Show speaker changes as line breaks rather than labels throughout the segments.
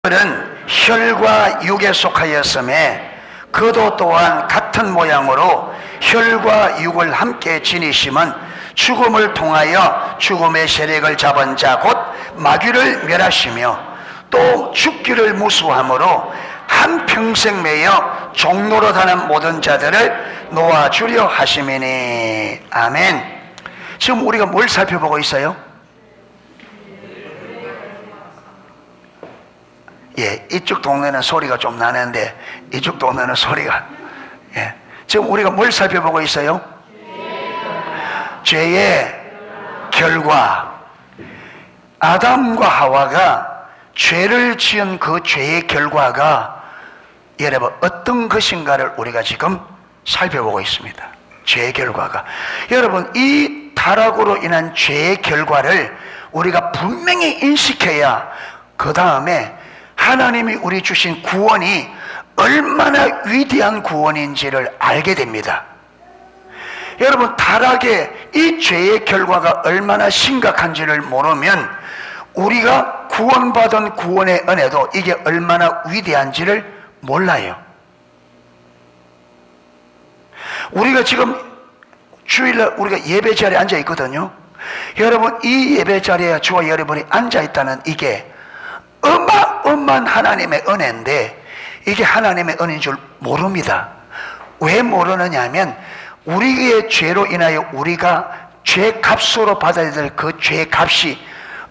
그는 혈과 육에 속하였음에 그도 또한 같은 모양으로 혈과 육을 함께 지니심은 죽음을 통하여 죽음의 세력을 잡은 자 곧 마귀를 멸하시며 또 죽기를 무수함으로 한평생 매여 종노릇하는 모든 자들을 놓아주려 하심이니. 아멘. 지금 우리가 뭘 살펴보고 있어요? 예, 이쪽 동네는 소리가 좀 나는데 이쪽 동네는 소리가, 예, 지금 우리가 뭘 살펴보고 있어요? 죄의 결과. 아담과 하와가 죄를 지은 그 죄의 결과가 여러분 어떤 것인가를 우리가 지금 살펴보고 있습니다. 죄의 결과가. 여러분, 이 타락으로 인한 죄의 결과를 우리가 분명히 인식해야 그 다음에 하나님이 우리 주신 구원이 얼마나 위대한 구원인지를 알게 됩니다. 여러분, 타락의 이 죄의 결과가 얼마나 심각한지를 모르면 우리가 구원받은 구원의 은혜도 이게 얼마나 위대한지를 몰라요. 우리가 지금 주일날 우리가 예배 자리에 앉아 있거든요. 여러분, 이 예배 자리에 저와 여러분이 앉아 있다는 이게 어마어마한 하나님의 은혜인데 이게 하나님의 은혜인 줄 모릅니다. 왜 모르느냐 하면 우리의 죄로 인하여 우리가 죄 값으로 받아야 될 그 죄 값이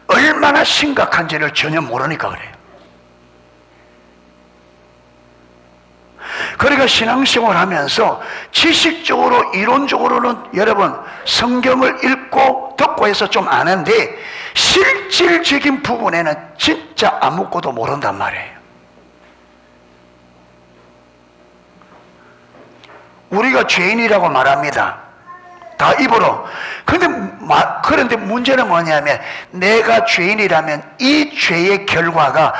얼마나 심각한지를 전혀 모르니까 그래요. 그러니까 신앙생활 하면서 지식적으로 이론적으로는 여러분 성경을 읽고 듣고 해서 좀 아는데 실질적인 부분에는 진짜 아무것도 모른단 말이에요. 우리가 죄인이라고 말합니다. 다 입으로. 그런데 문제는 뭐냐면 내가 죄인이라면 이 죄의 결과가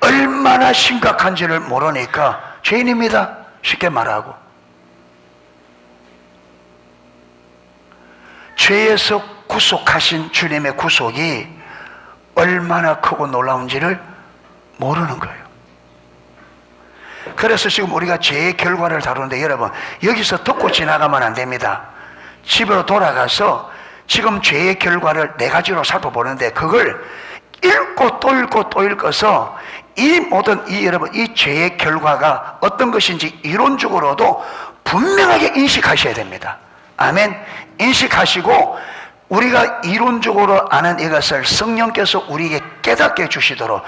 얼마나 심각한지를 모르니까 죄인입니다. 쉽게 말하고. 죄에서 구속하신 주님의 구속이 얼마나 크고 놀라운지를 모르는 거예요. 그래서 지금 우리가 죄의 결과를 다루는데 여러분, 여기서 듣고 지나가면 안 됩니다. 집으로 돌아가서 지금 죄의 결과를 네 가지로 살펴보는데 그걸 읽고 또 읽고 또 읽어서 이 모든 여러분 이 죄의 결과가 어떤 것인지 이론적으로도 분명하게 인식하셔야 됩니다. 아멘. 인식하시고 우리가 이론적으로 아는 이것을 성령께서 우리에게 깨닫게 해주시도록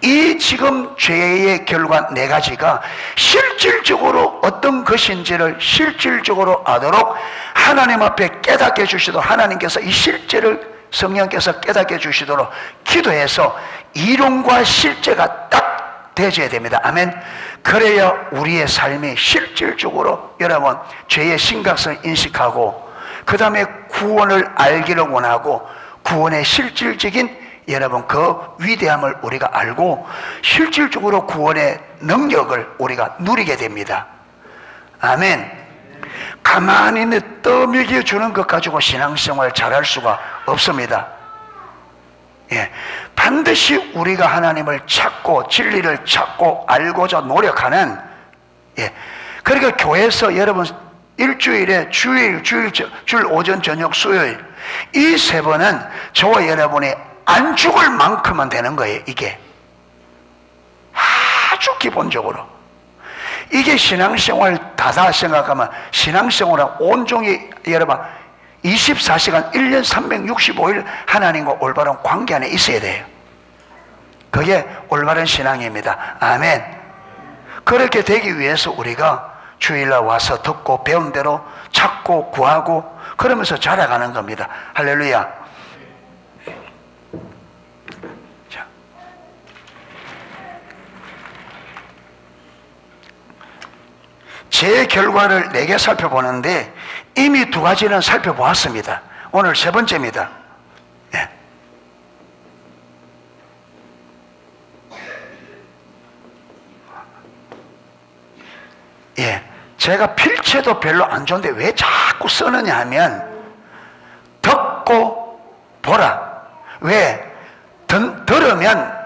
이 지금 죄의 결과 네 가지가 실질적으로 어떤 것인지를 실질적으로 아도록 하나님 앞에 깨닫게 해주시도록 하나님께서 이 실제를 성령께서 깨닫게 해주시도록 기도해서 이론과 실제가 딱 되어져야 됩니다. 아멘. 그래야 우리의 삶이 실질적으로 여러분 죄의 심각성을 인식하고 그 다음에 구원을 알기를 원하고 구원의 실질적인 여러분 그 위대함을 우리가 알고 실질적으로 구원의 능력을 우리가 누리게 됩니다. 아멘. 가만히 떠먹여 주는 것 가지고 신앙생활 잘할 수가 없습니다. 예, 반드시 우리가 하나님을 찾고 진리를 찾고 알고자 노력하는, 예, 그러니까 교회에서 여러분 일주일에 주일 오전 저녁 수요일 이 세 번은 저와 여러분이 안 죽을 만큼은 되는 거예요. 이게 아주 기본적으로 이게 신앙생활 다다 생각하면 신앙생활은 온종일 여러분 24시간 1년 365일 하나님과 올바른 관계 안에 있어야 돼요. 그게 올바른 신앙입니다. 아멘. 그렇게 되기 위해서 우리가 주일날 와서 듣고 배운 대로 찾고 구하고 그러면서 자라가는 겁니다. 할렐루야. 자, 제 결과를 4개 살펴보는데 이미 2가지는 살펴보았습니다. 오늘 3번째입니다. 예. 예. 제가 필체도 별로 안 좋은데 왜 자꾸 쓰느냐 하면 듣고 보라. 왜? 들으면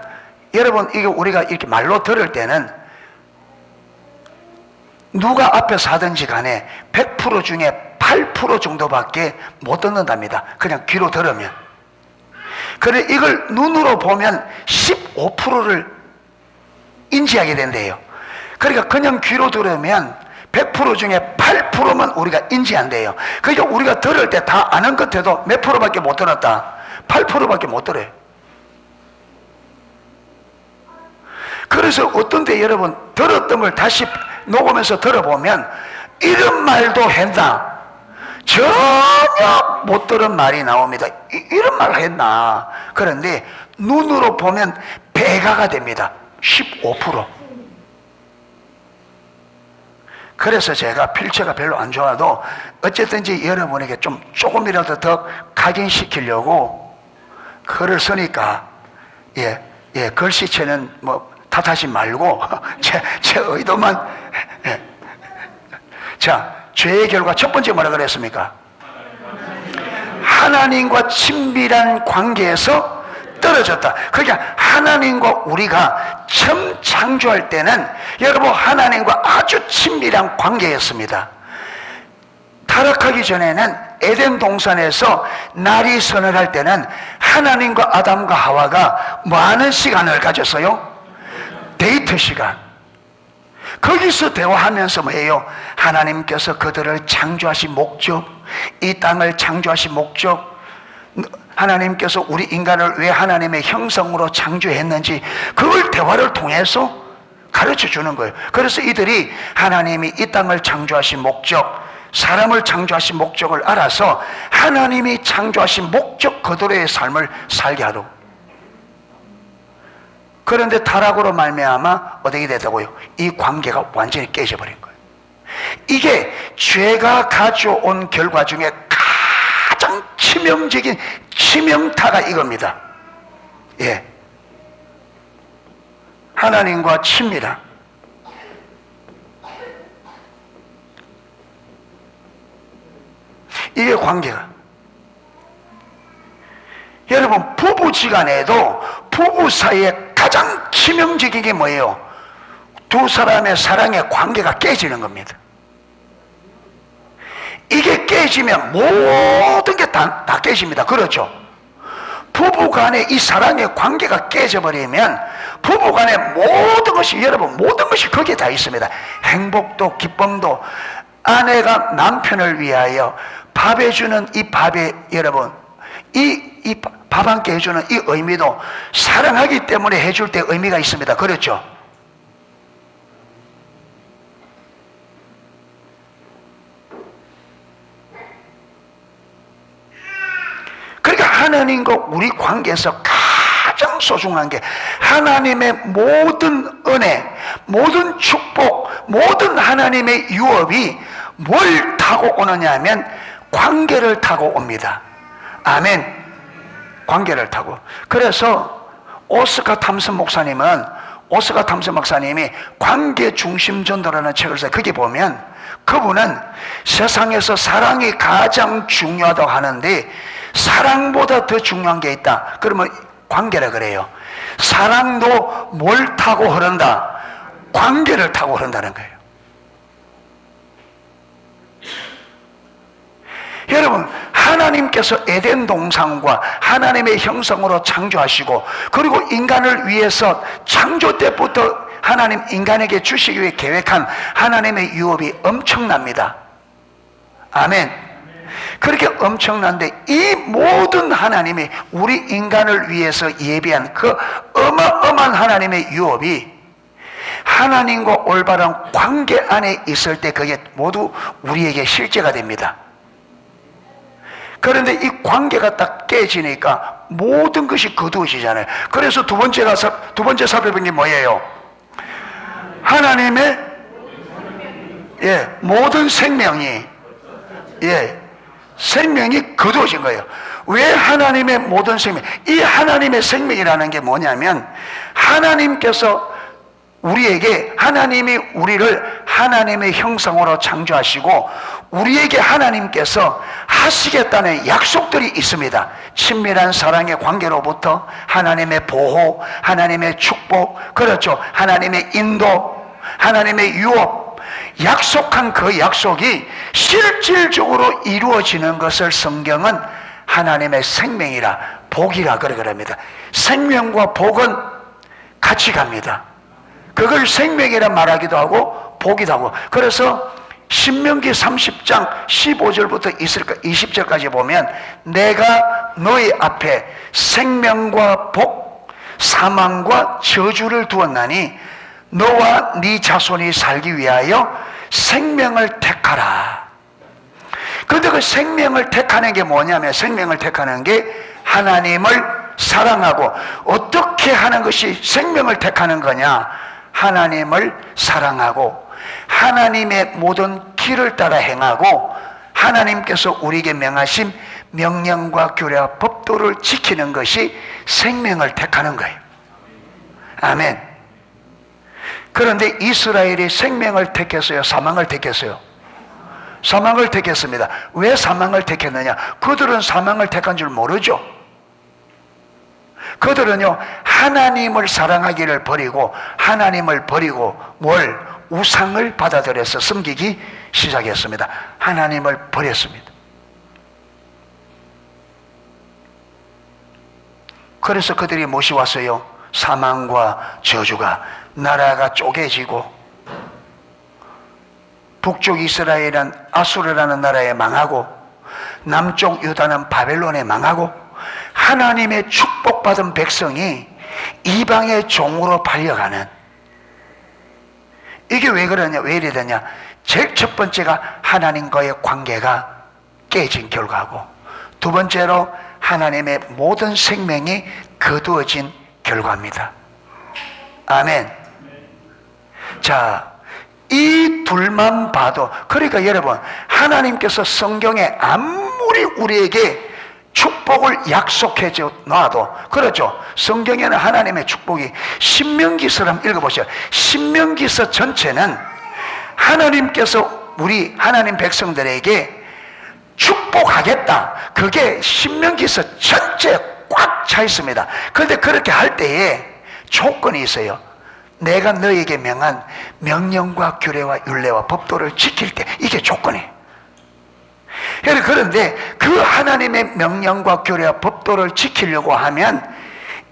여러분 여러분, 이게 우리가 이렇게 말로 들을 때는 누가 앞에서 하든지 간에 100% 중에 8% 정도밖에 못 듣는답니다. 그냥 귀로 들으면. 그래, 이걸 눈으로 보면 15%를 인지하게 된대요. 그러니까 그냥 귀로 들으면 100% 중에 8%만 우리가 인지한대요. 그러니까 우리가 들을 때 다 아는 것에도 몇 프로밖에 못 들었다? 8%밖에 못 들어요. 그래서 어떤 때 여러분 들었던 걸 다시 녹음해서 들어보면 이런 말도 했나? 전혀 못 들은 말이 나옵니다. 이런 말을 했나? 그런데 눈으로 보면 배가가 됩니다. 15%. 그래서 제가 필체가 별로 안 좋아도 어쨌든지 여러분에게 조금이라도 더 각인시키려고 글을 쓰니까, 글씨체는 뭐 탓하지 말고 제 의도만. 자, 죄의 결과 첫 번째 뭐라 그랬습니까? 하나님과 친밀한 관계에서 떨어졌다. 그러니까 하나님과 우리가 처음 창조할 때는 여러분 하나님과 아주 친밀한 관계였습니다. 타락하기 전에는 에덴 동산에서 날이 서늘할 때는 하나님과 아담과 하와가 많은 시간을 가졌어요. 데이트 시간. 거기서 대화하면서 뭐예요? 하나님께서 그들을 창조하신 목적, 이 땅을 창조하신 목적, 하나님께서 우리 인간을 왜 하나님의 형상으로 창조했는지 그걸 대화를 통해서 가르쳐 주는 거예요. 그래서 이들이 하나님이 이 땅을 창조하신 목적, 사람을 창조하신 목적을 알아서 하나님이 창조하신 목적 그대로의 삶을 살게 하도록. 그런데 타락으로 말미암아 어떻게 되더라고요? 이 관계가 완전히 깨져버린 거예요. 이게 죄가 가져온 결과 중에 가장 치명적인 치명타가 이겁니다. 하나님과 친밀한, 이게 관계가. 여러분, 부부지간에도 부부 사이에 가장 치명적인 게 뭐예요? 두 사람의 사랑의 관계가 깨지는 겁니다. 이게 깨지면 모든 게 다 깨집니다. 그렇죠? 부부간의 이 사랑의 관계가 깨져버리면 부부간의 모든 것이, 여러분, 모든 것이 거기에 다 있습니다. 행복도 기쁨도, 아내가 남편을 위하여 밥 해주는 이 밥에, 여러분, 이 밥 함께 해주는 이 의미도 사랑하기 때문에 해줄 때 의미가 있습니다. 그렇죠? 그러니까 하나님과 우리 관계에서 가장 소중한 게 하나님의 모든 은혜, 모든 축복, 모든 하나님의 유업이 뭘 타고 오느냐 하면 관계를 타고 옵니다. 아멘. 관계를 타고. 그래서 오스카 탐슨 목사님이 관계 중심 전도라는 책을 써요. 거기 보면 그분은 세상에서 사랑이 가장 중요하다고 하는데 사랑보다 더 중요한 게 있다. 그러면 관계라 그래요. 사랑도 뭘 타고 흐른다? 관계를 타고 흐른다는 거예요. 여러분, 하나님께서 에덴 동산과 하나님의 형상으로 창조하시고, 그리고 인간을 위해서 창조 때부터 하나님 인간에게 주시기 위해 계획한 하나님의 유업이 엄청납니다. 아멘. 그렇게 엄청난데 이 모든 하나님이 우리 인간을 위해서 예비한 그 어마어마한 하나님의 유업이 하나님과 올바른 관계 안에 있을 때 그게 모두 우리에게 실제가 됩니다. 그런데 이 관계가 딱 깨지니까 모든 것이 거두어지잖아요. 그래서 두 번째 살펴본 게 뭐예요? 하나님의 모든 생명이 생명이 거두어진 거예요. 왜 하나님의 모든 생명? 이 하나님의 생명이라는 게 뭐냐면 하나님께서 우리에게, 하나님이 우리를 하나님의 형상으로 창조하시고 우리에게 하나님께서 하시겠다는 약속들이 있습니다. 친밀한 사랑의 관계로부터 하나님의 보호, 하나님의 축복, 그렇죠, 하나님의 인도, 하나님의 유업, 약속한 그 약속이 실질적으로 이루어지는 것을 성경은 하나님의 생명이라, 복이라 그러랍니다. 생명과 복은 같이 갑니다. 그걸 생명이라 말하기도 하고 복이도 하고, 그래서 신명기 30장 15절부터 20절까지 보면 내가 너희 앞에 생명과 복, 사망과 저주를 두었나니 너와 네 자손이 살기 위하여 생명을 택하라. 그런데 그 생명을 택하는 게 뭐냐면, 생명을 택하는 게 하나님을 사랑하고, 어떻게 하는 것이 생명을 택하는 거냐? 하나님을 사랑하고 하나님의 모든 길을 따라 행하고 하나님께서 우리에게 명하신 명령과 규례와 법도를 지키는 것이 생명을 택하는 거예요. 아멘. 그런데 이스라엘이 생명을 택했어요? 사망을 택했어요? 사망을 택했습니다. 왜 사망을 택했느냐? 그들은 사망을 택한 줄 모르죠. 그들은요, 하나님을 사랑하기를 버리고, 하나님을 버리고 뭘? 우상을 받아들여서 섬기기 시작했습니다. 하나님을 버렸습니다. 그래서 그들이 무엇이 왔어요? 사망과 저주가, 나라가 쪼개지고 북쪽 이스라엘은 아수르라는 나라에 망하고 남쪽 유다는 바벨론에 망하고 하나님의 축복받은 백성이 이방의 종으로 팔려가는, 이게 왜 그러냐, 왜 이래 되냐? 제일 첫 번째가 하나님과의 관계가 깨진 결과고, 두 번째로 하나님의 모든 생명이 거두어진 결과입니다. 아멘. 자, 이 둘만 봐도, 그러니까 여러분, 하나님께서 성경에 아무리 우리에게 축복을 약속해 놔도, 그렇죠, 성경에는 하나님의 축복이, 신명기서를 한번 읽어보세요. 신명기서 전체는 하나님께서 우리 하나님 백성들에게 축복하겠다, 그게 신명기서 전체에 꽉 차 있습니다. 그런데 그렇게 할 때에 조건이 있어요. 내가 너에게 명한 명령과 규례와 율례와 법도를 지킬 때, 이게 조건이에요. 그런데 그 하나님의 명령과 규례와 법도를 지키려고 하면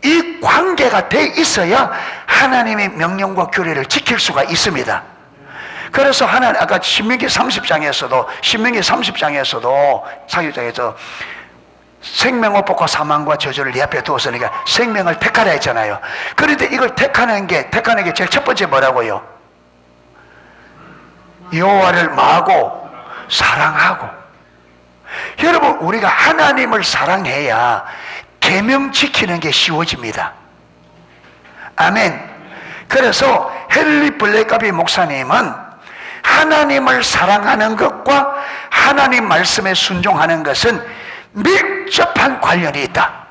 이 관계가 돼 있어야 하나님의 명령과 규례를 지킬 수가 있습니다. 그래서 하나님, 아까 신명기 30장에서도 사기장에서 생명과 복과 사망과 저주를 네 앞에 두었으니까 생명을 택하라 했잖아요. 그런데 이걸 택하는 게 제일 첫 번째 뭐라고요? 여호와를 마하고 사랑하고. 여러분, 우리가 하나님을 사랑해야 계명 지키는 게 쉬워집니다. 아멘. 그래서 헨리 블레카비 목사님은 하나님을 사랑하는 것과 하나님 말씀에 순종하는 것은 밀접한 관련이 있다.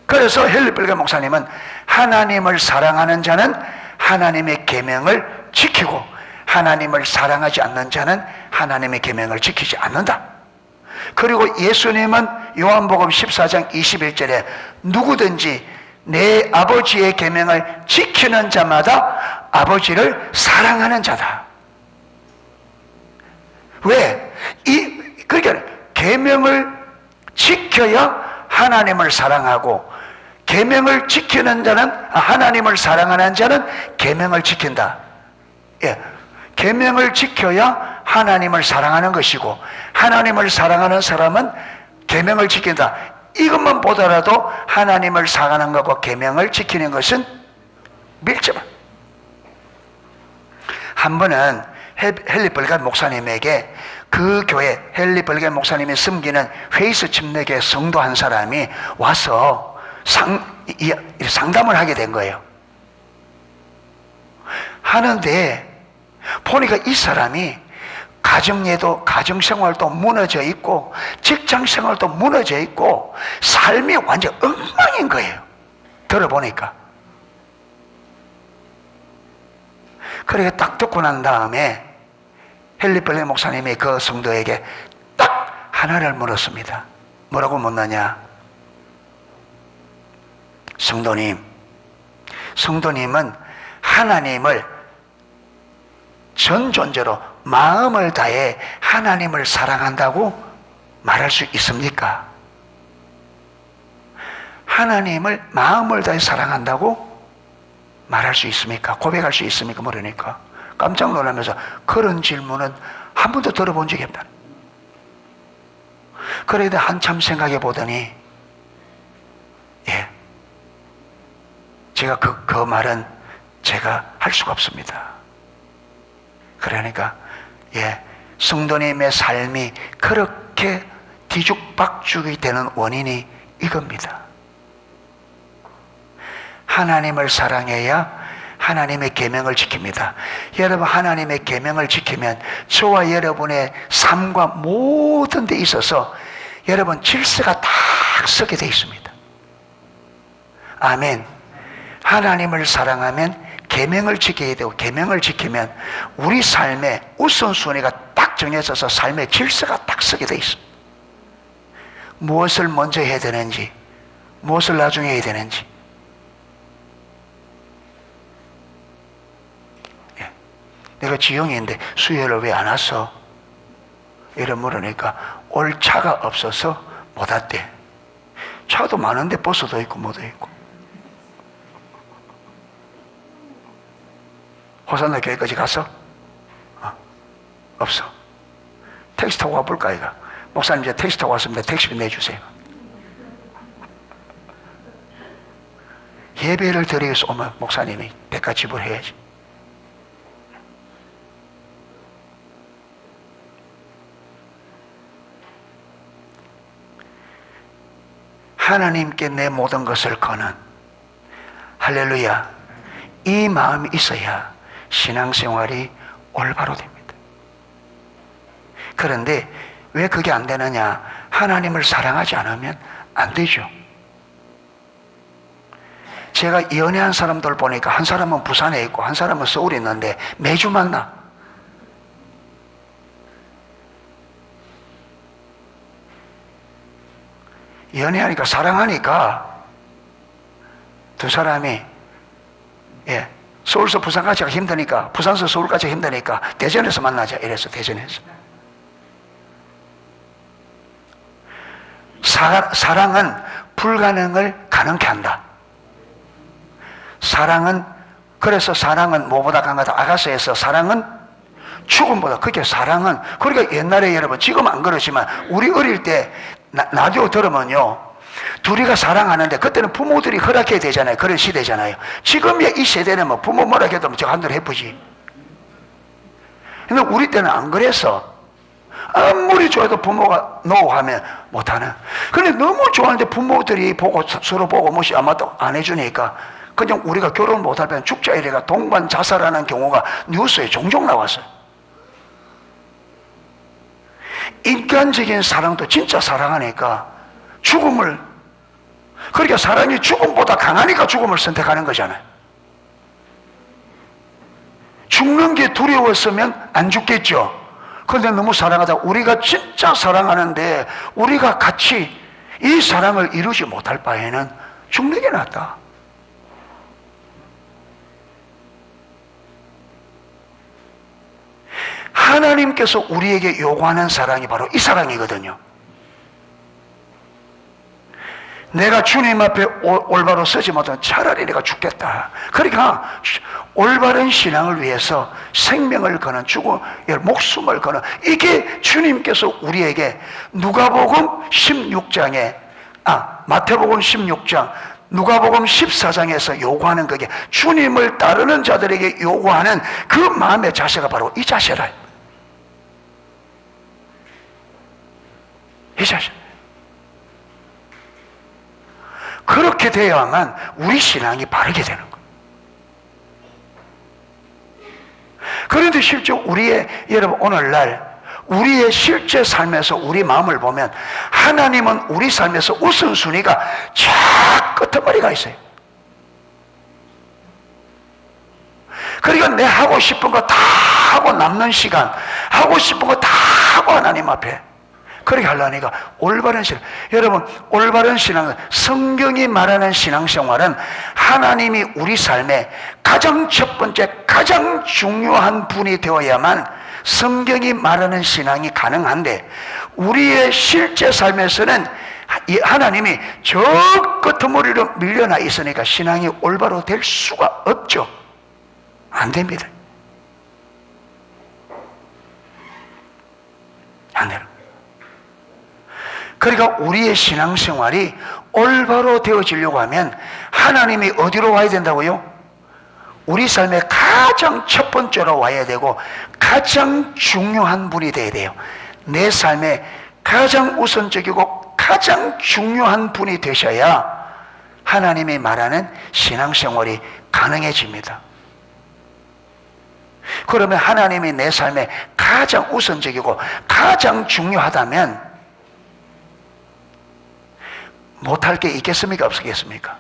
그래서 헨리 블레카비 목사님은 하나님을 사랑하는 자는 하나님의 계명을 지키고 하나님을 사랑하지 않는 자는 하나님의 계명을 지키지 않는다. 그리고 예수님은 요한복음 14장 21절에 누구든지 내 아버지의 계명을 지키는 자마다 아버지를 사랑하는 자다. 왜? 그러니까 계명을 지켜야 하나님을 사랑하고, 계명을 지키는 자는, 하나님을 사랑하는 자는 계명을 지킨다. 예. 계명을 지켜야 하나님을 사랑하는 것이고, 하나님을 사랑하는 사람은 계명을 지킨다. 이것만 보더라도 하나님을 사랑하는 것과 계명을 지키는 것은 밀접한. 한 번은 헨리 블레카비 목사님에게 그 교회 헨리 블레카비 목사님이 섬기는 웨이스 침례교회 성도 한 사람이 와서 상담을 하게 된 거예요. 하는데 보니까 이 사람이 가정에도, 가정생활도 무너져 있고 직장생활도 무너져 있고 삶이 완전 엉망인 거예요. 들어보니까. 그렇게 딱 듣고 난 다음에 헨리 블레 목사님이 그 성도에게 딱 하나를 물었습니다. 뭐라고 묻느냐? 성도님은 하나님을 전 존재로 마음을 다해 하나님을 사랑한다고 말할 수 있습니까? 하나님을 마음을 다해 사랑한다고 말할 수 있습니까? 고백할 수 있습니까? 모르니까 깜짝 놀라면서 그런 질문은 한 번도 들어본 적이 없다. 그래도 한참 생각해 보더니 제가 그 말은 제가 할 수가 없습니다. 그러니까 성도님의 삶이 그렇게 뒤죽박죽이 되는 원인이 이겁니다. 하나님을 사랑해야 하나님의 계명을 지킵니다. 여러분, 하나님의 계명을 지키면 저와 여러분의 삶과 모든 데 있어서 여러분 질서가 딱 서게 돼 있습니다. 아멘. 하나님을 사랑하면 계명을 지켜야 되고, 계명을 지키면 우리 삶의 우선순위가 딱 정해져서 삶의 질서가 딱 서게 돼 있습니다. 무엇을 먼저 해야 되는지, 무엇을 나중에 해야 되는지. 내가 지영이인데 수요일에 왜 안 왔어? 이래 물으니까 올 차가 없어서 못 왔대. 차도 많은데 버스도 있고 뭐도 있고. 호산나 교회까지 갔어? 없어. 택시 타고 와볼까 이가? 목사님 이제 택시 타고 왔습니다. 택시비 내주세요. 예배를 드리기 위해서 오면 목사님이 대가 지불해야지. 하나님께 내 모든 것을 거는, 할렐루야, 이 마음이 있어야 신앙생활이 올바로 됩니다. 그런데 왜 그게 안 되느냐? 하나님을 사랑하지 않으면 안 되죠. 제가 연애한 사람들 보니까 한 사람은 부산에 있고 한 사람은 서울에 있는데 매주 만나. 연애하니까, 사랑하니까 두 사람이 서울서 부산까지 가기 힘드니까, 부산서 서울까지 힘드니까 대전에서 만나자 이래서 대전에서. 사랑은 불가능을 가능케 한다. 그래서 사랑은 뭐보다 강하다. 아가서에서 사랑은 죽음보다, 그게 사랑은. 그러니까 옛날에 여러분, 지금 안 그렇지만 우리 어릴 때 라디오 들으면요, 둘이가 사랑하는데 그때는 부모들이 허락해야 되잖아요. 그런 시대잖아요. 지금의 이 세대는 뭐 부모 뭐라 해도 저 한대로 해보지. 근데 우리 때는 안 그랬어. 아무리 좋아도 부모가 노하면 못하는. 근데 너무 좋아하는데 부모들이 보고 서로 보고 뭐시 아마도 안 해주니까 그냥 우리가 결혼 못할 때 죽자 이래가 동반 자살하는 경우가 뉴스에 종종 나왔어요. 인간적인 사랑도 진짜 사랑하니까 죽음을, 그러니까 사람이 죽음보다 강하니까 죽음을 선택하는 거잖아요. 죽는 게 두려웠으면 안 죽겠죠. 그런데 너무 사랑하다, 우리가 진짜 사랑하는데 우리가 같이 이 사랑을 이루지 못할 바에는 죽는 게 낫다. 하나님께서 우리에게 요구하는 사랑이 바로 이 사랑이거든요. 내가 주님 앞에 올바로 서지 못하면 차라리 내가 죽겠다. 그러니까 올바른 신앙을 위해서 생명을 거는, 목숨을 거는, 이게 주님께서 우리에게 누가복음 16장에 마태복음 16장, 누가복음 14장에서 요구하는, 그게 주님을 따르는 자들에게 요구하는 그 마음의 자세가 바로 이 자세라. 이 자세. 그렇게 되어야만 우리 신앙이 바르게 되는 거예요. 그런데 실제 여러분, 오늘날 우리의 실제 삶에서 우리 마음을 보면 하나님은 우리 삶에서 우선순위가 쫙 끄트머리가 있어요. 그러니까 내 하고 싶은 거 다 하고 남는 시간, 하고 싶은 거 다 하고 하나님 앞에 그렇게 하려니까 올바른 신앙. 여러분, 올바른 신앙은, 성경이 말하는 신앙생활은 하나님이 우리 삶에 가장 첫 번째, 가장 중요한 분이 되어야만 성경이 말하는 신앙이 가능한데, 우리의 실제 삶에서는 하나님이 저 끄트머리로 밀려나 있으니까 신앙이 올바로 될 수가 없죠. 안 됩니다. 안 돼요. 그러니까 우리의 신앙생활이 올바로 되어지려고 하면 하나님이 어디로 와야 된다고요? 우리 삶에 가장 첫 번째로 와야 되고 가장 중요한 분이 되어야 돼요. 내 삶에 가장 우선적이고 가장 중요한 분이 되셔야 하나님이 말하는 신앙생활이 가능해집니다. 그러면 하나님이 내 삶에 가장 우선적이고 가장 중요하다면 못할 게 있겠습니까? 없겠습니까?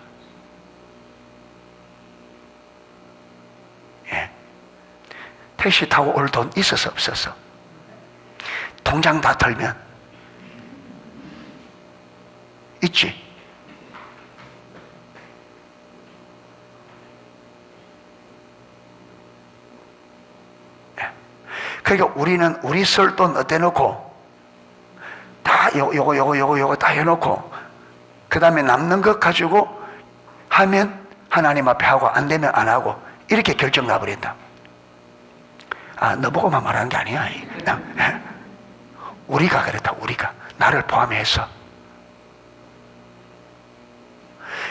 예. 택시 타고 올 돈 있어서 없어서 통장 다 털면 있지. 예. 그러니까 우리는 우리 쓸 돈 어디에 놓고 다 요거 다 해놓고 그 다음에 남는 것 가지고 하면 하나님 앞에 하고 안 되면 안 하고 이렇게 결정 나버린다. 아, 너보고만 말하는 게 아니야. 우리가 그랬다. 우리가 나를 포함해서.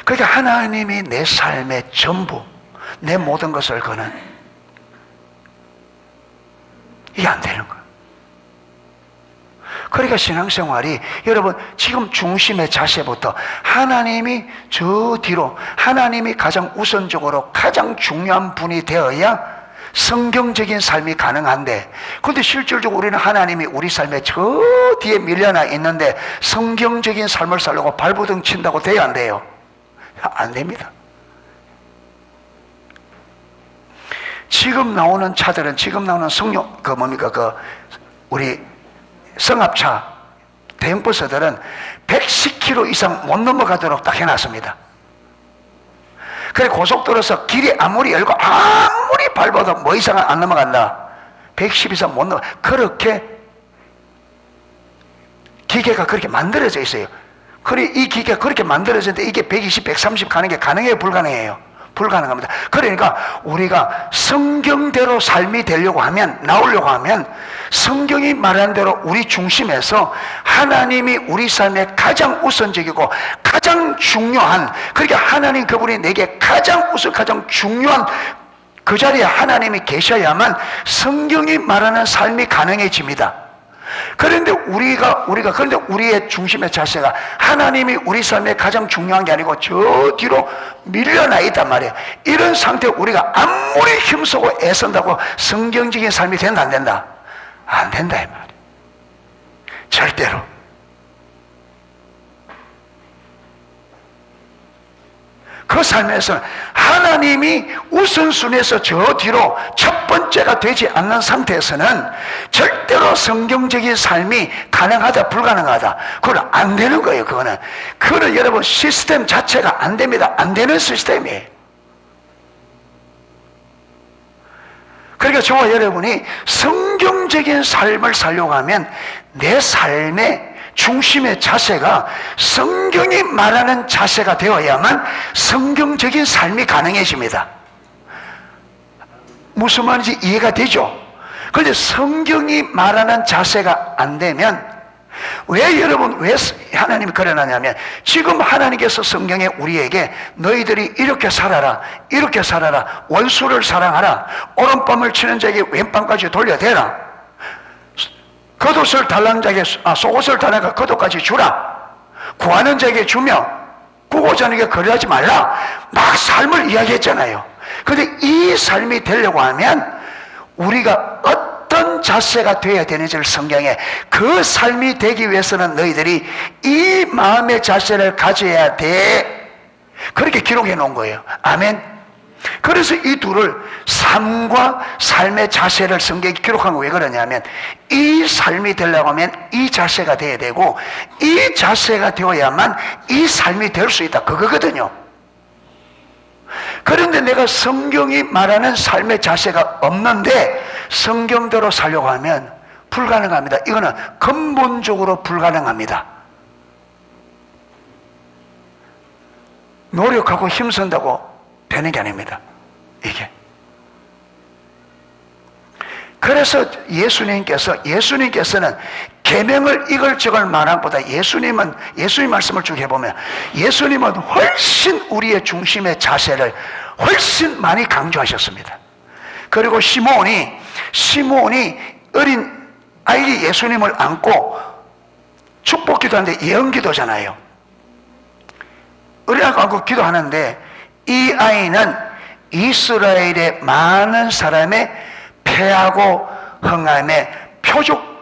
그러니까 하나님이 내 삶의 전부, 내 모든 것을 거는, 이게 안 되는 거야. 그러니까 신앙생활이, 여러분 지금 중심의 자세부터 하나님이 저 뒤로, 하나님이 가장 우선적으로 가장 중요한 분이 되어야 성경적인 삶이 가능한데, 그런데 실질적으로 우리는 하나님이 우리 삶에 저 뒤에 밀려나 있는데 성경적인 삶을 살려고 발부둥 친다고 돼야 안 돼요? 안 됩니다. 지금 나오는 차들은, 지금 나오는 우리 성합차, 대형버스들은 110km 이상 못 넘어가도록 딱 해놨습니다. 그래, 고속도로에서 길이 아무리 열고 아무리 밟아도 뭐 이상은 안 넘어간다. 110 이상 못 넘어가. 그렇게 기계가 그렇게 만들어져 있어요. 그래, 이 기계가 그렇게 만들어졌는데 이게 120, 130 가는 게 가능해요? 불가능해요? 불가능합니다. 그러니까 우리가 성경대로 삶이 되려고 하면, 나오려고 하면 성경이 말한 대로 우리 중심에서 하나님이 우리 삶에 가장 우선적이고 가장 중요한, 그러니까 하나님 그분이 내게 가장 우선, 가장 중요한 그 자리에 하나님이 계셔야만 성경이 말하는 삶이 가능해집니다. 그런데 그런데 우리의 중심의 자세가 하나님이 우리 삶에 가장 중요한 게 아니고 저 뒤로 밀려나 있단 말이에요. 이런 상태에 우리가 아무리 힘쓰고 애쓴다고 성경적인 삶이 된다, 안 된다? 안 된다, 이 말이에요. 절대로. 그 삶에서 하나님이 우선순위에서 저 뒤로 첫 번째가 되지 않는 상태에서는 절대로 성경적인 삶이 가능하다, 불가능하다, 그건 안 되는 거예요. 그거는 여러분 시스템 자체가 안 됩니다. 안 되는 시스템이에요. 그러니까 저와 여러분이 성경적인 삶을 살려고 하면 내 삶의 중심의 자세가 성경이 말하는 자세가 되어야만 성경적인 삶이 가능해집니다. 무슨 말인지 이해가 되죠? 그런데 성경이 말하는 자세가 안 되면, 왜 하나님이 그러냐면, 지금 하나님께서 성경에 우리에게 너희들이 이렇게 살아라, 이렇게 살아라, 원수를 사랑하라, 오른밤을 치는 자에게 왼밤까지 돌려대라, 겉옷을 달라는 자에게 속옷을 달라는 자에게 겉옷까지 주라, 구하는 자에게 주며 구고자 하는 자에게 거래하지 말라, 막 삶을 이야기했잖아요. 그런데 이 삶이 되려고 하면 우리가 어떤 자세가 되어야 되는지를 성경에, 그 삶이 되기 위해서는 너희들이 이 마음의 자세를 가져야 돼, 그렇게 기록해 놓은 거예요. 아멘. 그래서 이 둘을 삶과 삶의 자세를 성경에 기록한 거 왜 그러냐면 이 삶이 되려고 하면 이 자세가 돼야 되고 이 자세가 되어야만 이 삶이 될 수 있다, 그거거든요. 그런데 내가 성경이 말하는 삶의 자세가 없는데 성경대로 살려고 하면 불가능합니다. 이거는 근본적으로 불가능합니다. 노력하고 힘쓴다고 되는 게 아닙니다, 이게. 그래서 예수님께서는 계명을 이걸저걸 말한 것보다 예수님 말씀을 쭉 해보면 예수님은 훨씬 우리의 중심의 자세를 훨씬 많이 강조하셨습니다. 그리고 시몬이 어린 아이 예수님을 안고 축복기도하는데 예언기도잖아요. 어린 아이를 안고 기도하는데 이 아이는 이스라엘의 많은 사람의 패하고 흥함에 표적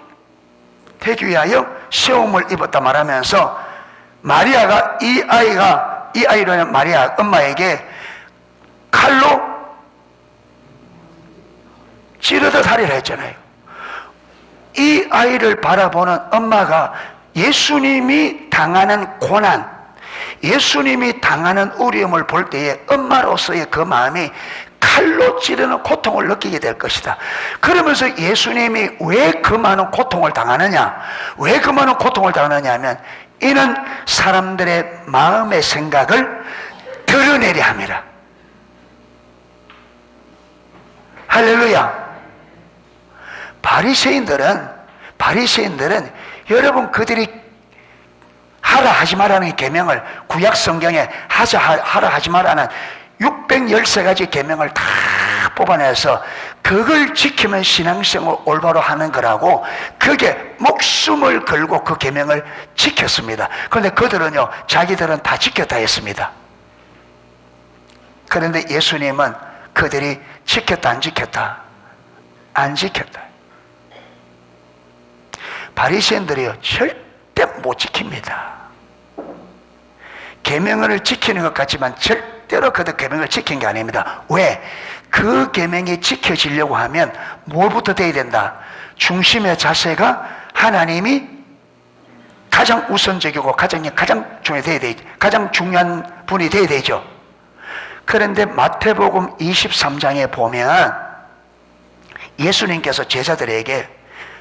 되기 위하여 시험을 입었다 말하면서 마리아가 이 아이로는 마리아 엄마에게 칼로 찌르듯 하리라 했잖아요. 이 아이를 바라보는 엄마가 예수님이 당하는 고난, 예수님이 당하는 어려움을 볼 때에 엄마로서의 그 마음이 칼로 찌르는 고통을 느끼게 될 것이다. 그러면서 예수님이 왜 그 많은 고통을 당하느냐, 왜 그 많은 고통을 당하느냐 하면 이는 사람들의 마음의 생각을 드러내려 함이라. 할렐루야. 바리새인들은 여러분 그들이 하라 하지 말라는 계명을 구약 성경에 하라 하지 말라는 613가지 계명을 다 뽑아내서 그걸 지키면 신앙생활을 올바로 하는 거라고 그게 목숨을 걸고 그 계명을 지켰습니다. 그런데 그들은요, 자기들은 다 지켰다 했습니다. 그런데 예수님은 그들이 지켰다 안 지켰다? 안 지켰다. 바리새인들이요 절대 못 지킵니다. 계명을 지키는 것 같지만 절대로 그들 계명을 지킨 게 아닙니다. 왜? 그 계명이 지켜지려고 하면 뭘부터 돼야 된다? 중심의 자세가 하나님이 가장 우선적이고 가장 중요한 분이 돼야 되죠. 그런데 마태복음 23장에 보면 예수님께서 제자들에게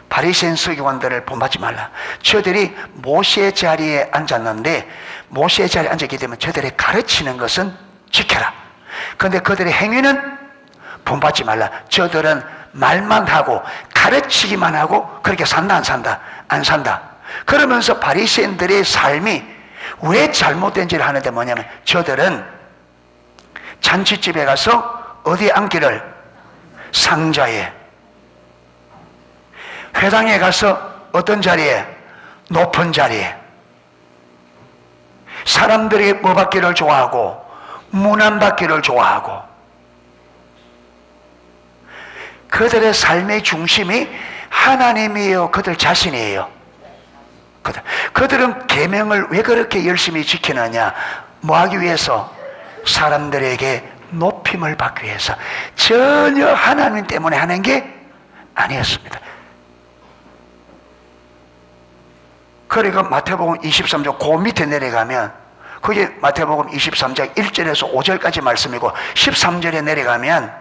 바리새인 서기관들을 본받지 말라. 저들이 모세 자리에 앉았는데 모세 자리에 앉았기 때문에 저들이 가르치는 것은 지켜라. 그런데 그들의 행위는 본받지 말라. 저들은 말만 하고 가르치기만 하고 그렇게 산다 안 산다? 안 산다. 그러면서 바리새인들의 삶이 왜 잘못된지를 하는데 뭐냐면 저들은 잔치집에 가서 어디에 앉기를? 상자에. 회당에 가서 어떤 자리에? 높은 자리에. 사람들이 뭐 받기를 좋아하고 문안 받기를 좋아하고 그들의 삶의 중심이 하나님이에요? 그들 자신이에요? 그들은 계명을 왜 그렇게 열심히 지키느냐? 뭐 하기 위해서? 사람들에게 높임을 받기 위해서. 전혀 하나님 때문에 하는 게 아니었습니다. 그러니까 마태복음 23장 그 밑에 내려가면 그게 마태복음 23장 1절에서 5절까지 말씀이고 13절에 내려가면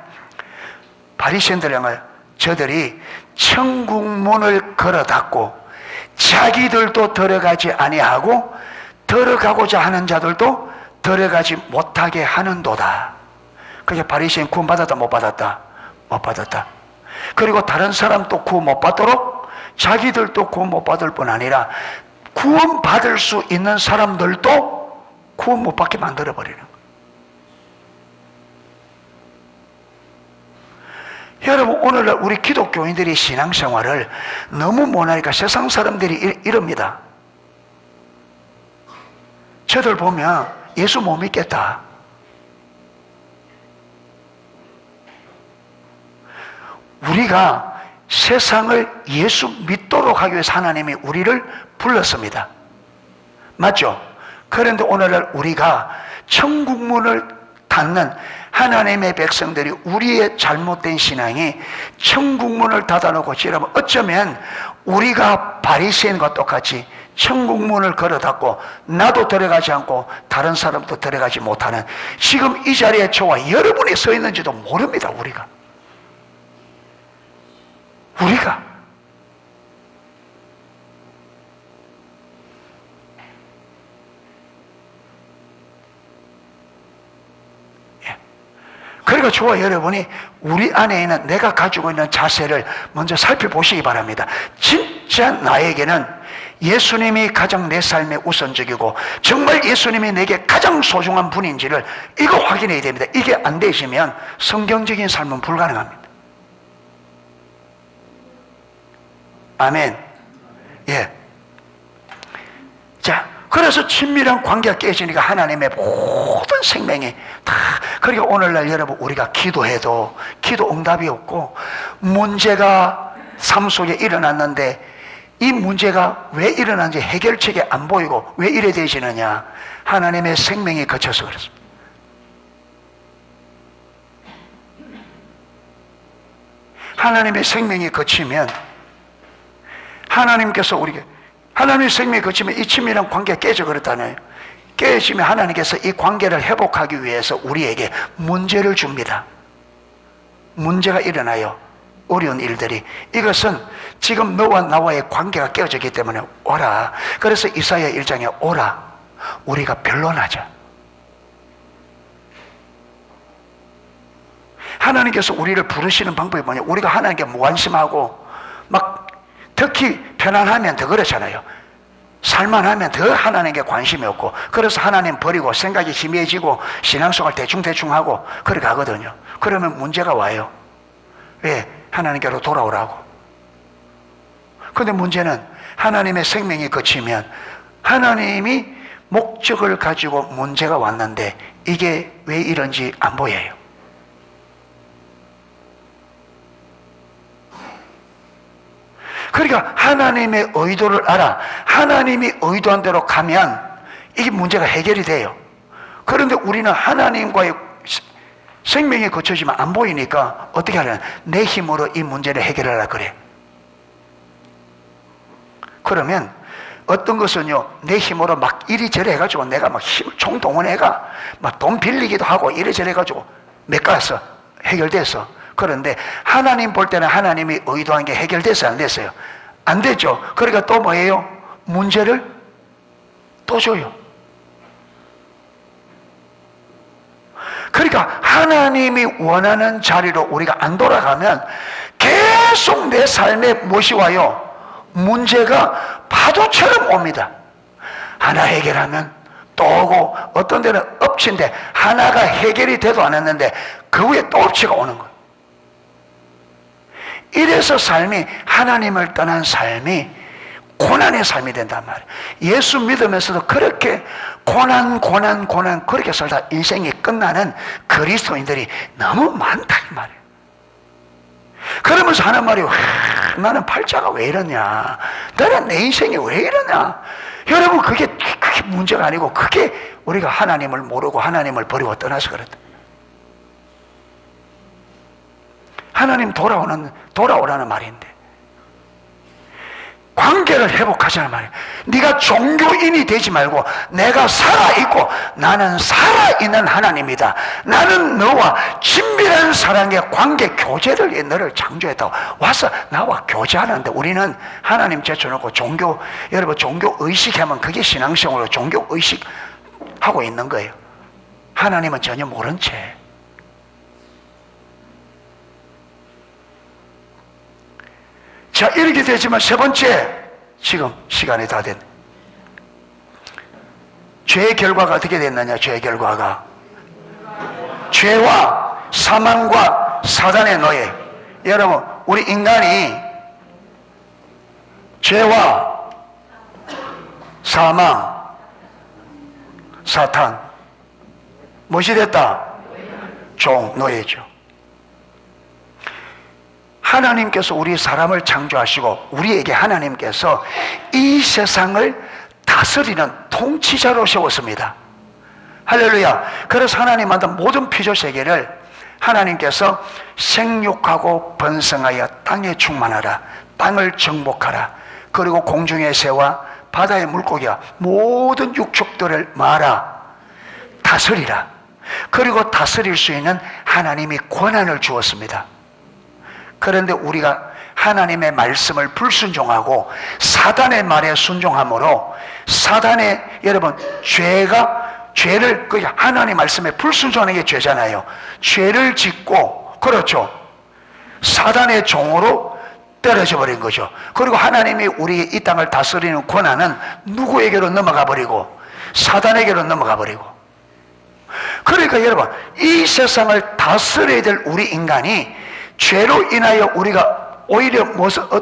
바리새인들을 저들이 천국 문을 걸어 닫고 자기들도 들어가지 아니하고 들어가고자 하는 자들도 들어가지 못하게 하는도다. 그게 바리새인 구원 받았다 못 받았다? 못 받았다. 그리고 다른 사람도 구원 못 받도록 자기들도 구원 못 받을 뿐 아니라 구원 받을 수 있는 사람들도 구원 못 받게 만들어 버리는 거예요. 여러분 오늘날 우리 기독교인들이 신앙생활을 너무 못하니까 세상 사람들이 이럽니다. 저들 보면 예수 못 믿겠다. 우리가 세상을 예수 믿도록 하기 위해서 하나님이 우리를 불렀습니다. 맞죠? 그런데 오늘날 우리가 천국문을 닫는 하나님의 백성들이 우리의 잘못된 신앙이 천국문을 닫아놓고 지라면 어쩌면 우리가 바리새인과 똑같이 천국문을 걸어 닫고 나도 들어가지 않고 다른 사람도 들어가지 못하는 지금 이 자리에 저와 여러분이 서 있는지도 모릅니다. 우리가 그러니까 저와 여러분이 우리 안에 있는 내가 가지고 있는 자세를 먼저 살펴보시기 바랍니다. 진짜 나에게는 예수님이 가장 내 삶에 우선적이고 정말 예수님이 내게 가장 소중한 분인지를 이거 확인해야 됩니다. 이게 안 되시면 성경적인 삶은 불가능합니다. 아멘. 예. 자, 그래서 친밀한 관계가 깨지니까 하나님의 모든 생명이 다, 그러니까 오늘날 여러분 우리가 기도해도 기도 응답이 없고 문제가 삶 속에 일어났는데 이 문제가 왜 일어났는지 해결책이 안 보이고 왜 이래 되시느냐? 하나님의 생명이 거쳐서 그렇습니다. 하나님의 생명이 거치면 하나님께서 우리에게 하나님의 생명이 거치면 이 친밀한 관계가 깨져 그렇다네요. 깨지면 하나님께서 이 관계를 회복하기 위해서 우리에게 문제를 줍니다. 문제가 일어나요. 어려운 일들이. 이것은 지금 너와 나와의 관계가 깨어졌기 때문에 오라. 그래서 이사야 1장에 오라. 우리가 변론하자. 하나님께서 우리를 부르시는 방법이 뭐냐? 우리가 하나님께 무관심하고 막 특히 편안하면 더 그렇잖아요. 살만하면 더 하나님께 관심이 없고 그래서 하나님 버리고 생각이 희미해지고 신앙생활 대충대충 하고 그래 가거든요. 그러면 문제가 와요. 왜? 하나님께로 돌아오라고. 그런데 문제는 하나님의 생명이 거치면 하나님이 목적을 가지고 문제가 왔는데 이게 왜 이런지 안 보여요. 그러니까 하나님의 의도를 알아. 하나님이 의도한 대로 가면 이게 문제가 해결이 돼요. 그런데 우리는 하나님과의 생명이 거쳐지면 안 보이니까 어떻게 하려나? 내 힘으로 이 문제를 해결하라 그래. 그러면 어떤 것은요, 내 힘으로 막 이리저리 해가지고 내가 막 힘을 총동원해가 막 돈 빌리기도 하고 이리저리 해가지고 메꿔서 해결돼서. 그런데 하나님 볼 때는 하나님이 의도한 게 해결됐어요? 안 됐어요? 안 됐죠. 그러니까 또 뭐예요? 문제를 또 줘요. 그러니까 하나님이 원하는 자리로 우리가 안 돌아가면 계속 내 삶에 무엇이 와요? 문제가 파도처럼 옵니다. 하나 해결하면 또 오고 어떤 데는 엎친데 하나가 해결이 돼도 안 했는데 그 위에 또 엎치가 오는 거예요. 이래서 삶이 하나님을 떠난 삶이 고난의 삶이 된단 말이에요. 예수 믿으면서도 그렇게 고난 그렇게 살다 인생이 끝나는 그리스도인들이 너무 많다 이 말이에요. 그러면서 하는 말이 나는 팔자가 왜 이러냐, 나는 내 인생이 왜 이러냐. 여러분 그게 문제가 아니고 그게 우리가 하나님을 모르고 하나님을 버리고 떠나서 그렇다. 하나님 돌아오라는 말인데 관계를 회복하자는 말이에요. 네가 종교인이 되지 말고 내가 살아있고 나는 살아있는 하나님이다. 나는 너와 친밀한 사랑의 관계 교제를 너를 창조했다고 와서 나와 교제하는데 우리는 하나님 제쳐놓고 여러분 종교 의식하면 그게 신앙생활로 종교 의식하고 있는 거예요. 하나님은 전혀 모른 채. 자, 이렇게 되지만 세 번째, 지금 시간이 다 됐네. 죄의 결과가 어떻게 됐느냐? 죄의 결과가 죄와 사망과 사단의 노예. 여러분 우리 인간이 죄와 사망, 사탄 무엇이 됐다? 노예죠. 하나님께서 우리 사람을 창조하시고 우리에게 하나님께서 이 세상을 다스리는 통치자로 세웠습니다. 할렐루야. 그래서 하나님 만든 모든 피조 세계를 하나님께서 생육하고 번성하여 땅에 충만하라, 땅을 정복하라, 그리고 공중의 새와 바다의 물고기와 모든 육축들을 말아 다스리라. 그리고 다스릴 수 있는 하나님이 권한을 주었습니다. 그런데 우리가 하나님의 말씀을 불순종하고 사단의 말에 순종함으로 사단의, 여러분, 죄를, 그 하나님 말씀에 불순종하는 게 죄잖아요. 죄를 짓고, 그렇죠, 사단의 종으로 떨어져 버린 거죠. 그리고 하나님이 우리 이 땅을 다스리는 권한은 누구에게로 넘어가 버리고, 사단에게로 넘어가 버리고. 그러니까 여러분, 이 세상을 다스려야 될 우리 인간이 죄로 인하여 우리가 오히려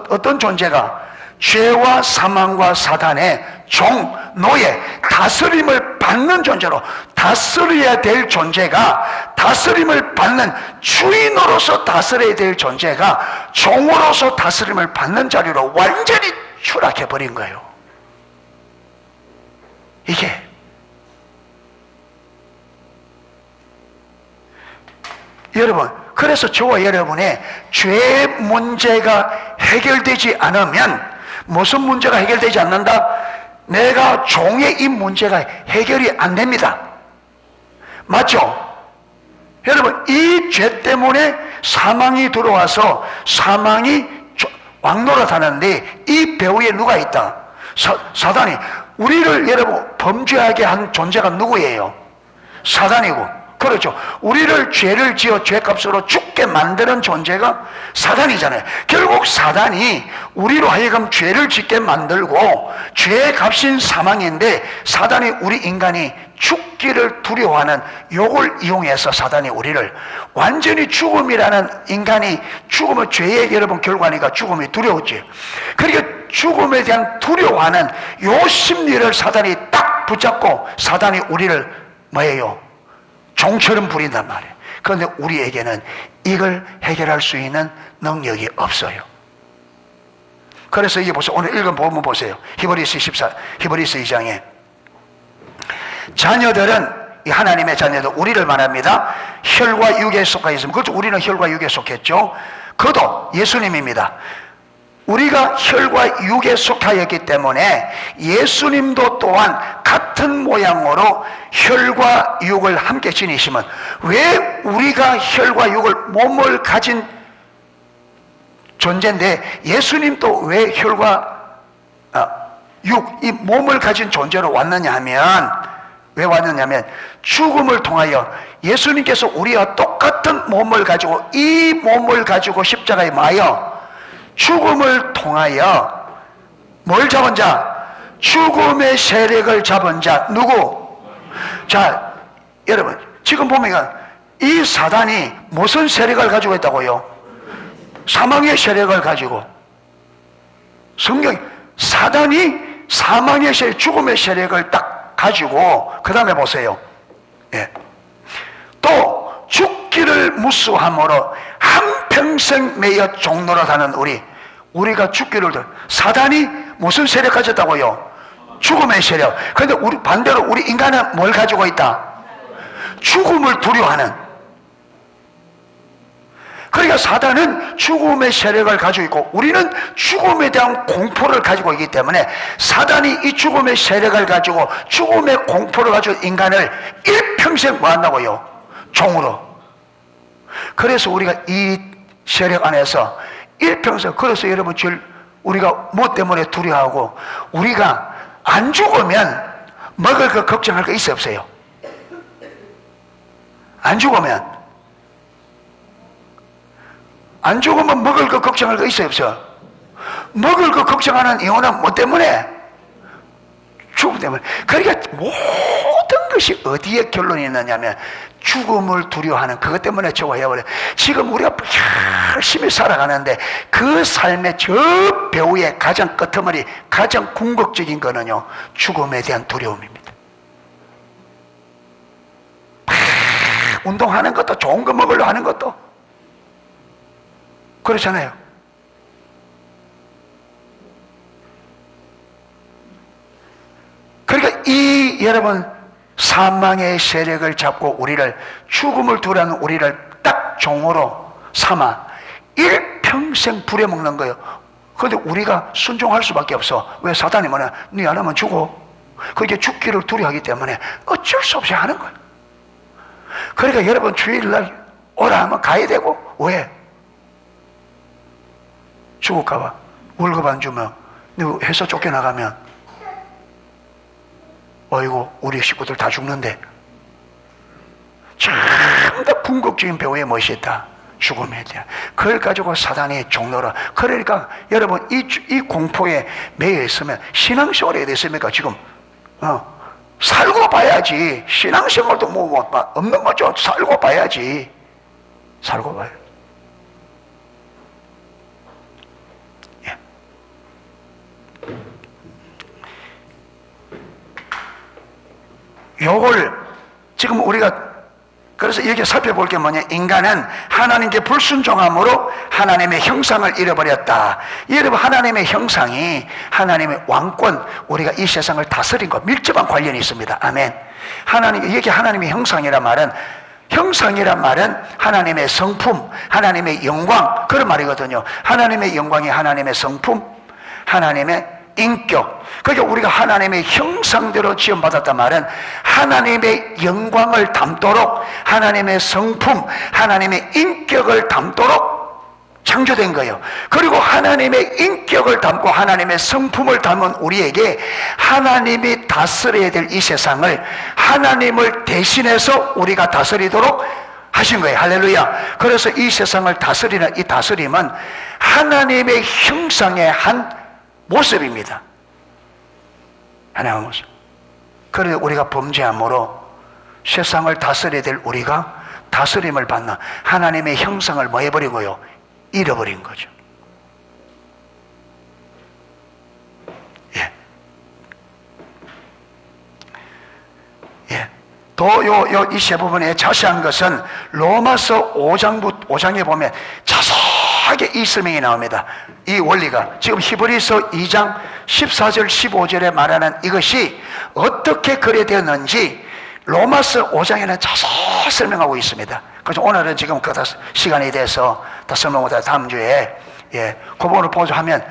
어떤 존재가, 죄와 사망과 사단의 종, 노예, 다스림을 받는 존재로, 다스려야 될 존재가, 다스림을 받는 주인으로서 다스려야 될 존재가 종으로서 다스림을 받는 자리로 완전히 추락해 버린 거예요. 이게 여러분, 그래서 저와 여러분의 죄 문제가 해결되지 않으면, 무슨 문제가 해결되지 않는다? 내가 종의 이 문제가 해결이 안 됩니다. 맞죠? 여러분, 이 죄 때문에 사망이 들어와서 사망이 왕노릇하는데, 이 배후에 누가 있다? 사단이. 우리를 여러분 범죄하게 한 존재가 누구예요? 사단이고, 그렇죠. 우리를 죄를 지어 죄값으로 죽게 만드는 존재가 사단이잖아요. 결국 사단이 우리로 하여금 죄를 짓게 만들고, 죄의 값인 사망인데 사단이 우리 인간이 죽기를 두려워하는 요걸 이용해서 사단이 우리를 완전히 죽음이라는, 인간이 죽음은 죄의 여러분 결과니까 죽음이 두려웠지. 그러니까 죽음에 대한 두려워하는 요 심리를 사단이 딱 붙잡고 사단이 우리를 뭐예요? 종처럼 부린단 말이에요. 그런데 우리에게는 이걸 해결할 수 있는 능력이 없어요. 그래서 이게 보세요. 오늘 읽은 본문 보세요. 히브리서 2장에 자녀들은, 이 하나님의 자녀들, 우리를 말합니다. 혈과 육에 속하 있으면, 그렇죠, 우리는 혈과 육에 속했죠. 그도 예수님입니다. 우리가 혈과 육에 속하였기 때문에 예수님도 또한 같은 모양으로 혈과 육을 함께 지니시면, 왜 우리가 혈과 육을, 몸을 가진 존재인데 예수님도 왜 혈과 육, 이 몸을 가진 존재로 왔느냐 하면, 왜 왔느냐면 죽음을 통하여 예수님께서 우리와 똑같은 몸을 가지고, 이 몸을 가지고 십자가에 마여 죽음을 통하여 뭘 잡은 자? 죽음의 세력을 잡은 자. 누구? 자, 여러분, 지금 보면 이 사단이 무슨 세력을 가지고 있다고요? 사망의 세력을 가지고. 성경이 사단이 사망의 세력, 죽음의 세력을 딱 가지고, 그 다음에 보세요. 예. 또 죽기를 무수함으로 한평생 매여 종노릇하는 우리가 죽기를, 사단이 무슨 세력 가졌다고요? 죽음의 세력. 그런데 우리 반대로 우리 인간은 뭘 가지고 있다? 죽음을 두려워하는. 그러니까 사단은 죽음의 세력을 가지고 있고, 우리는 죽음에 대한 공포를 가지고 있기 때문에 사단이 이 죽음의 세력을 가지고, 죽음의 공포를 가지고 인간을 일평생 뭐 한다고요? 종으로. 그래서 우리가 이 세력 안에서 일평생, 그래서 여러분 우리가 뭐 때문에 두려워하고, 우리가 안 죽으면 먹을 거 걱정할 거 있어요, 없어요? 안 죽으면 먹을 거 걱정할 거 있어요, 없어요? 먹을 거 걱정하는 이유는 뭐 때문에? 죽음 때문에. 그러니까 모든 것이 어디에 결론이 있느냐면 죽음을 두려워하는 그것 때문에 저와 여러분, 지금 우리가 열심히 살아가는데 그 삶의 저 배후의 가장 끄트머리, 가장 궁극적인 거는요, 죽음에 대한 두려움입니다. 운동하는 것도, 좋은 거 먹으려 하는 것도 그렇잖아요. 그러니까 이 여러분 사망의 세력을 잡고 우리를 죽음을 두라는 우리를 딱 종으로 삼아 일평생 부려먹는 거예요. 그런데 우리가 순종할 수밖에 없어. 왜? 사단이 뭐냐? 네 안 하면 죽어. 그게 죽기를 두려워하기 때문에 어쩔 수 없이 하는 거예요. 그러니까 여러분 주일날 오라 하면 가야 되고. 왜? 죽을까봐. 월급 안 주면, 너 회사 쫓겨나가면 어이구 우리 식구들 다 죽는데. 참다 궁극적인 배우의 멋이 있다. 죽음에 대한. 그걸 가지고 사단이 종로라. 그러니까 여러분 이 공포에 매여 있으면 신앙생활이 됐습니까? 지금 살고 봐야지. 신앙생활도 뭐 없는 거죠. 살고 봐야지. 살고 봐요. 예. 요걸 지금 우리가 그래서 이렇게 살펴볼 게 뭐냐? 인간은 하나님께 불순종함으로 하나님의 형상을 잃어버렸다. 여러분 하나님의 형상이 하나님의 왕권, 우리가 이 세상을 다스린 것 밀접한 관련이 있습니다. 아멘. 이게 하나님의 형상이란 말은 하나님의 성품, 하나님의 영광, 그런 말이거든요. 하나님의 영광이 하나님의 성품, 하나님의 인격. 그러니까 우리가 하나님의 형상대로 지음받았단 말은 하나님의 영광을 담도록, 하나님의 성품, 하나님의 인격을 담도록 창조된 거예요. 그리고 하나님의 인격을 담고 하나님의 성품을 담은 우리에게 하나님이 다스려야 될 이 세상을 하나님을 대신해서 우리가 다스리도록 하신 거예요. 할렐루야. 그래서 이 세상을 다스리는 이 다스림은 하나님의 형상의 한 모습입니다. 하나님의 모습. 그래서 우리가 범죄함으로 세상을 다스려야 될 우리가 다스림을 받는 하나님의 형상을 뭐 해버리고요? 잃어버린 거죠. 예. 예. 이 세 부분에 자세한 것은 로마서 5장에 보면 자세하게 이 설명이 나옵니다. 이 원리가 지금 히브리서 2장 14절 15절에 말하는 이것이 어떻게 그래 되었는지 로마서 5장에는 자세히 설명하고 있습니다. 그래서 오늘은 지금 그 시간이 돼서 다 설명 못해 다음 주에 그 부분을 보조하면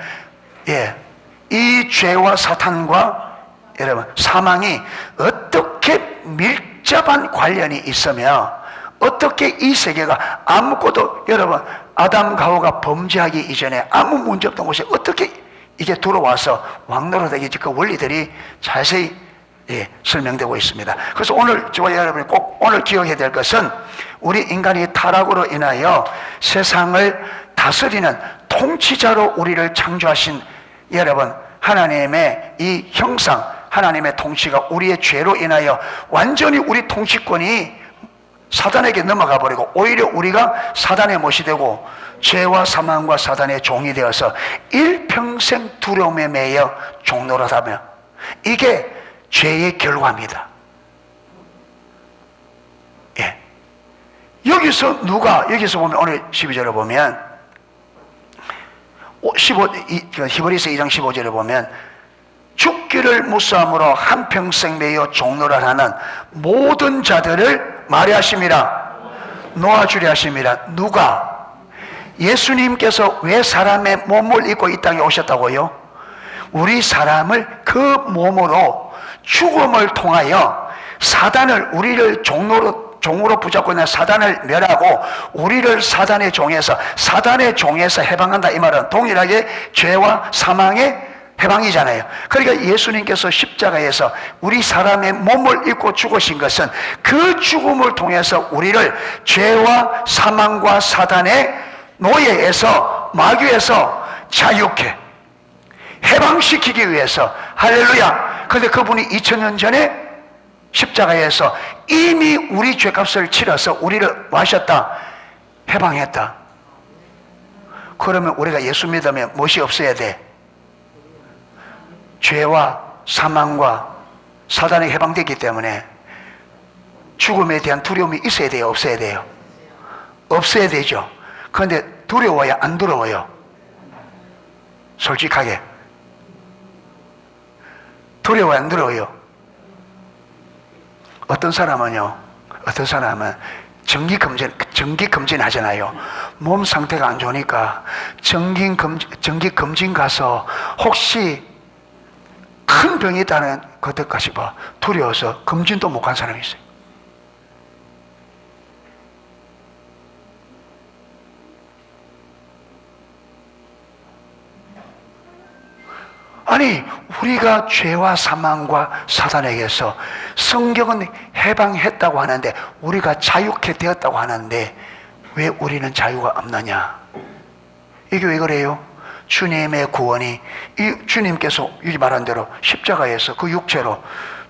이 죄와 사탄과 여러분 사망이 어떻게 밀접한 관련이 있으며 어떻게 이 세계가 아무것도 여러분 아담 가오가 범죄하기 이전에 아무 문제 없던 곳에 어떻게 이게 들어와서 왕노릇하게 그 원리들이 자세히 설명되고 있습니다. 그래서 오늘 저와 여러분이 꼭 오늘 기억해야 될 것은 우리 인간이 타락으로 인하여 세상을 다스리는 통치자로 우리를 창조하신 여러분 하나님의 이 형상, 하나님의 통치가 우리의 죄로 인하여 완전히 우리 통치권이 사단에게 넘어가 버리고 오히려 우리가 사단의 못이 되고 죄와 사망과 사단의 종이 되어서 일평생 두려움에 매여 종노릇하며 이게 죄의 결과입니다. 여기서 보면 오늘 12절에 보면 히브리서 2장 15절에 보면 죽기를 무사함으로 한평생 매여 종노릇하는 모든 자들을 말하심이라 놓아주려 하심이라. 누가? 예수님께서 왜 사람의 몸을 입고 이 땅에 오셨다고요? 우리 사람을 그 몸으로 죽음을 통하여 사단을 우리를 종으로 붙잡고 있는 사단을 멸하고 우리를 사단의 종에서 해방한다. 이 말은 동일하게 죄와 사망의 해방이잖아요. 그러니까 예수님께서 십자가에서 우리 사람의 몸을 입고 죽으신 것은 그 죽음을 통해서 우리를 죄와 사망과 사단의 노예에서 마귀에서 자유케 해방시키기 위해서. 할렐루야. 그런데 그분이 2000년 전에 십자가에서 이미 우리 죄값을 치러서 우리를 와셨다. 해방했다. 그러면 우리가 예수 믿으면 무엇이 없어야 돼? 죄와 사망과 사단에 해방되기 때문에 죽음에 대한 두려움이 있어야 돼요? 없어야 돼요? 없어야 되죠. 그런데 두려워요? 안 두려워요? 솔직하게 두려워요? 안 두려워요? 어떤 사람은 정기 검진 하잖아요. 몸 상태가 안 좋으니까 정기 검진 가서 혹시 큰 병이 있다는 것까지 두려워서 검진도 못 간 사람이 있어요. 아니, 우리가 죄와 사망과 사단에게서 성경은 해방했다고 하는데, 우리가 자유케 되었다고 하는데 왜 우리는 자유가 없느냐? 이게 왜 그래요? 주님의 구원이, 주님께서 이 말한 대로 십자가에서 그 육체로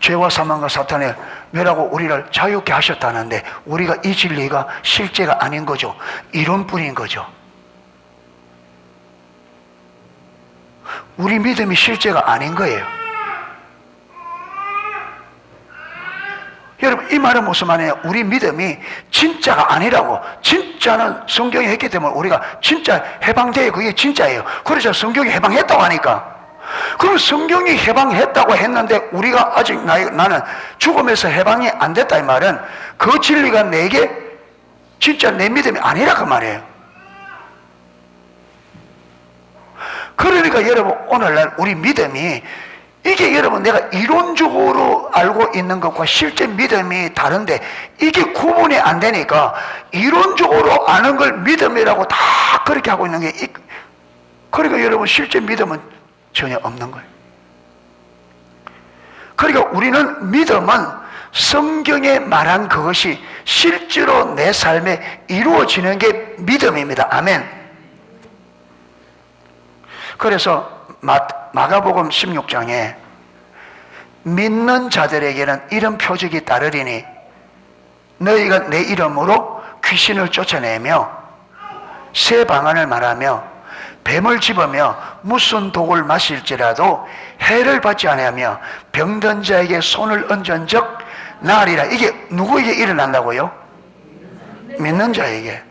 죄와 사망과 사탄의 멸하고 우리를 자유케 하셨다는데, 우리가 이 진리가 실제가 아닌 거죠. 이론뿐인 거죠. 우리 믿음이 실제가 아닌 거예요. 여러분, 이 말은 무슨 말이에요? 우리 믿음이 진짜가 아니라고. 진짜는 성경이 했기 때문에 우리가 진짜 해방돼요. 그게 진짜예요. 그래서 성경이 해방했다고 하니까. 그럼 성경이 해방했다고 했는데 우리가 아직 나는 죽음에서 해방이 안 됐다, 이 말은 그 진리가 내게 진짜 내 믿음이 아니라 그 말이에요. 그러니까 여러분, 오늘날 우리 믿음이, 이게 여러분 내가 이론적으로 알고 있는 것과 실제 믿음이 다른데 이게 구분이 안 되니까 이론적으로 아는 걸 믿음이라고 다 그렇게 하고 있는 게, 그러니까 여러분 실제 믿음은 전혀 없는 거예요. 그러니까 우리는 믿음은 성경에 말한 그것이 실제로 내 삶에 이루어지는 게 믿음입니다. 아멘. 그래서 마가복음 16장에 믿는 자들에게는 이런 표적이 따르리니 너희가 내 이름으로 귀신을 쫓아내며 새 방언을 말하며 뱀을 집으며 무슨 독을 마실지라도 해를 받지 아니하며 병든 자에게 손을 얹은 적 나으리라. 이게 누구에게 일어난다고요? 믿는 자에게.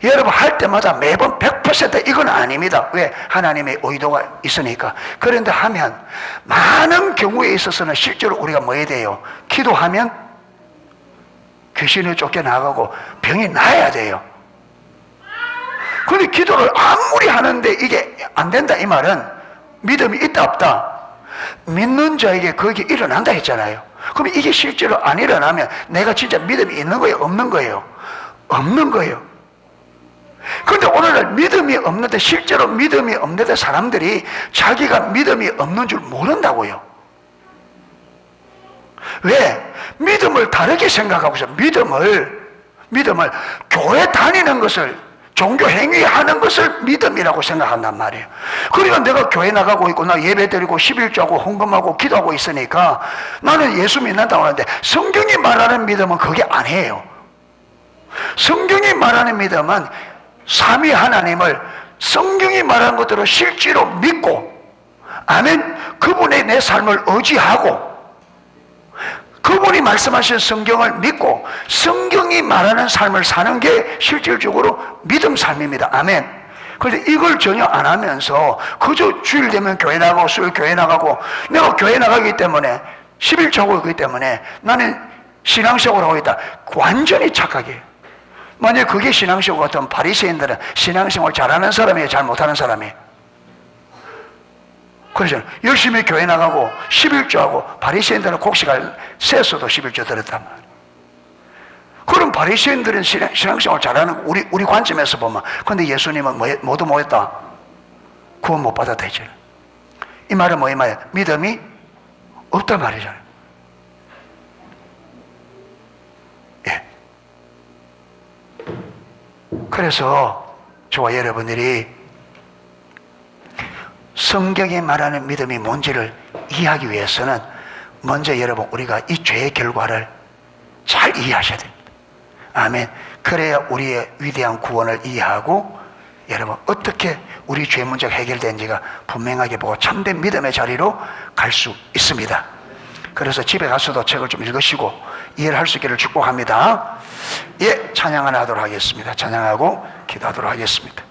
여러분, 할 때마다 매번 100% 이건 아닙니다. 왜? 하나님의 의도가 있으니까. 그런데 하면 많은 경우에 있어서는 실제로 우리가 뭐 해야 돼요? 기도하면 귀신을 쫓겨나가고 병이 나아야 돼요. 그런데 기도를 아무리 하는데 이게 안 된다, 이 말은 믿음이 있다 없다? 믿는 자에게 그게 일어난다 했잖아요. 그럼 이게 실제로 안 일어나면 내가 진짜 믿음이 있는 거예요? 없는 거예요? 없는 거예요. 그런데 오늘날 믿음이 없는데, 실제로 믿음이 없는데 사람들이 자기가 믿음이 없는 줄 모른다고요. 왜? 믿음을 다르게 생각하고 있어요. 믿음을 교회 다니는 것을, 종교 행위하는 것을 믿음이라고 생각한단 말이에요. 그러니까 내가 교회 나가고 있고 나 예배 드리고 11조하고 헌금하고 기도하고 있으니까 나는 예수 믿는다고 하는데, 성경이 말하는 믿음은 그게 아니에요. 성경이 말하는 믿음은 삼위 하나님을 성경이 말하는 것대로 실제로 믿고, 아멘, 그분의 내 삶을 의지하고 그분이 말씀하신 성경을 믿고 성경이 말하는 삶을 사는 게 실질적으로 믿음 삶입니다. 아멘. 그런데 이걸 전혀 안 하면서 그저 주일 되면 교회 나가고 수요일 교회 나가고, 내가 교회 나가기 때문에 11조 하고 있기 때문에 나는 신앙생활을 하고 있다, 완전히 착각이에요. 만약 그게 신앙생활 같으면 바리새인들은 신앙생활 잘하는 사람이에요, 잘 못하는 사람이에요? 그래서 열심히 교회 나가고 11조하고, 바리새인들은 곡식을 세서도 11조 들었단 말이에요. 그럼 바리새인들은 신앙생활 잘하는 우리 관점에서 보면, 근데 예수님은 모두 뭐였다? 구원 못 받았다 했잖아요. 이 말은 뭐이 말이에요? 믿음이 없단 말이잖아요. 그래서 저와 여러분들이 성경이 말하는 믿음이 뭔지를 이해하기 위해서는 먼저 여러분, 우리가 이 죄의 결과를 잘 이해하셔야 됩니다. 아멘. 그래야 우리의 위대한 구원을 이해하고 여러분 어떻게 우리 죄 문제가 해결된지가 분명하게 보고 참된 믿음의 자리로 갈 수 있습니다. 그래서 집에 가서도 책을 좀 읽으시고 이해를 할 수 있기를 축복합니다. 예, 찬양 하나 하도록 하겠습니다. 찬양하고 기도하도록 하겠습니다.